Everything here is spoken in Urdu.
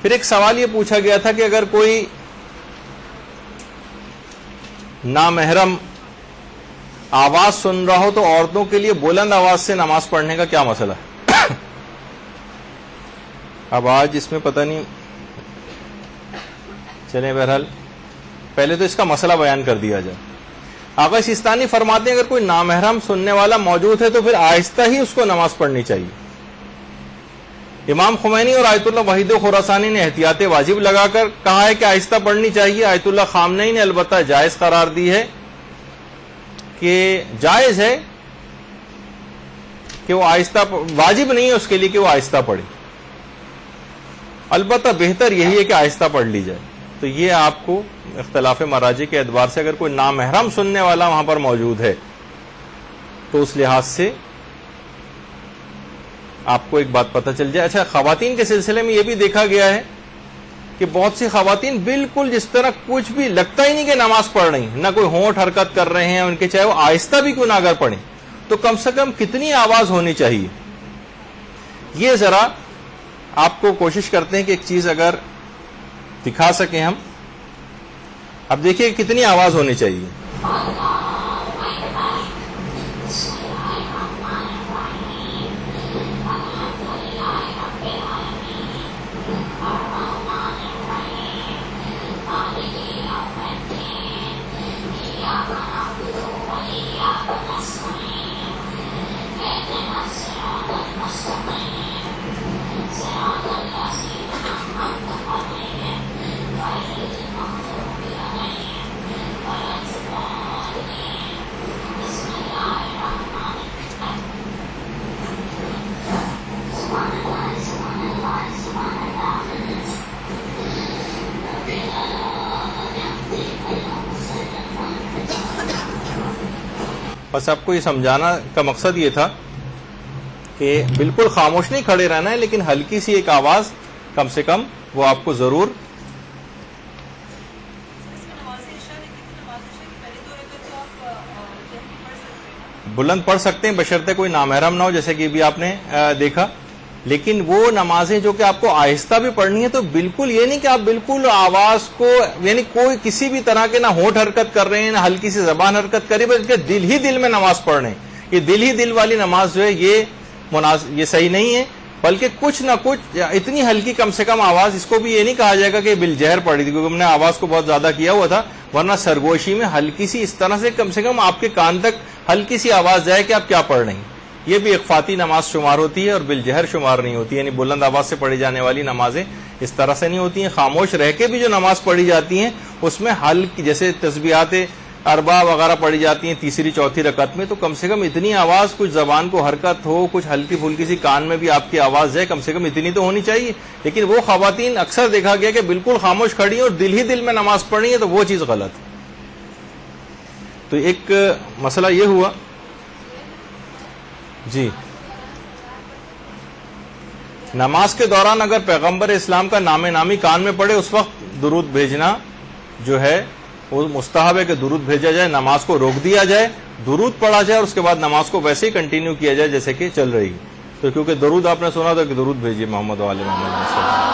پھر ایک سوال یہ پوچھا گیا تھا کہ اگر کوئی نامحرم آواز سن رہا ہو تو عورتوں کے لیے بلند آواز سے نماز پڑھنے کا کیا مسئلہ ہے؟ اب آج اس میں پتہ نہیں، چلیں بہرحال پہلے تو اس کا مسئلہ بیان کر دیا جائے۔ آقا سیستانی فرماتے ہیں اگر کوئی نامحرم سننے والا موجود ہے تو پھر آہستہ ہی اس کو نماز پڑھنی چاہیے۔ امام خمینی اور آیت اللہ وحید خراسانی نے احتیاط واجب لگا کر کہا ہے کہ آہستہ پڑھنی چاہیے۔ آیت اللہ خامنئی نے البتہ جائز قرار دی ہے کہ جائز ہے کہ وہ آہستہ، واجب نہیں ہے اس کے لیے کہ وہ آہستہ پڑھے، البتہ بہتر یہی ہے کہ آہستہ پڑھ لی جائے۔ تو یہ آپ کو اختلاف مراجع کے اعتبار سے اگر کوئی نامحرم سننے والا وہاں پر موجود ہے تو اس لحاظ سے آپ کو ایک بات پتہ چل جائے۔ اچھا، خواتین کے سلسلے میں یہ بھی دیکھا گیا ہے کہ بہت سی خواتین بالکل جس طرح کچھ بھی لگتا ہی نہیں کہ نماز پڑھ رہی ہیں، نہ کوئی ہونٹ حرکت کر رہے ہیں ان کے، چاہے وہ آہستہ بھی کیوں نہ اگر پڑھیں تو کم سے کم کتنی آواز ہونی چاہیے، یہ ذرا آپ کو کوشش کرتے ہیں کہ ایک چیز اگر دکھا سکیں ہم۔ اب دیکھیے کتنی آواز ہونی چاہیے۔ بس آپ کو یہ سمجھانا کا مقصد یہ تھا کہ بالکل خاموش نہیں کھڑے رہنا ہے، لیکن ہلکی سی ایک آواز کم سے کم وہ آپ کو ضرور بلند پڑھ سکتے ہیں، بشرطے کوئی نامحرم نہ ہو، جیسے کہ بھی آپ نے دیکھا۔ لیکن وہ نمازیں جو کہ آپ کو آہستہ بھی پڑھنی ہے تو بالکل یہ نہیں کہ آپ بالکل آواز کو، یعنی کوئی کسی بھی طرح کے نہ ہونٹ حرکت کر رہے ہیں نہ ہلکی سی زبان حرکت کر رہی ہے، بلکہ دل ہی دل میں نماز پڑھ رہے ہیں۔ یہ دل ہی دل والی نماز جو ہے یہ صحیح نہیں ہے، بلکہ کچھ نہ کچھ اتنی ہلکی کم سے کم آواز، اس کو بھی یہ نہیں کہا جائے گا کہ بالجہر پڑھی تھی کیونکہ ہم نے آواز کو بہت زیادہ کیا ہوا تھا، ورنہ سرگوشی میں ہلکی سی اس طرح سے کم آپ کے کان تک ہلکی سی آواز جائے کہ آپ کیا پڑھ رہے ہیں۔ یہ بھی اخفاتی نماز شمار ہوتی ہے اور بالجہر شمار نہیں ہوتی، یعنی بلند آواز سے پڑھی جانے والی نمازیں اس طرح سے نہیں ہوتی ہیں۔ خاموش رہ کے بھی جو نماز پڑھی جاتی ہیں اس میں ہلکی، جیسے تسبیحات اربع وغیرہ پڑھی جاتی ہیں تیسری چوتھی رکعت میں، تو کم سے کم اتنی آواز، کچھ زبان کو حرکت ہو، کچھ ہلکی پھلکی سی کان میں بھی آپ کی آواز جائے، کم سے کم اتنی تو ہونی چاہیے۔ لیکن وہ خواتین اکثر دیکھا گیا کہ بالکل خاموش کھڑی ہیں اور دل ہی دل میں نماز پڑھ رہی ہیں، تو وہ چیز غلط ہے۔ تو ایک مسئلہ یہ ہوا جی، نماز کے دوران اگر پیغمبر اسلام کا نام نامی کان میں پڑے اس وقت درود بھیجنا جو ہے وہ مستحب ہے کہ درود بھیجا جائے، نماز کو روک دیا جائے، درود پڑھا جائے اور اس کے بعد نماز کو ویسے ہی کنٹینیو کیا جائے جیسے کہ چل رہی ہے۔ تو کیونکہ درود آپ نے سنا تھا کہ درود بھیجیے محمد و آل محمد۔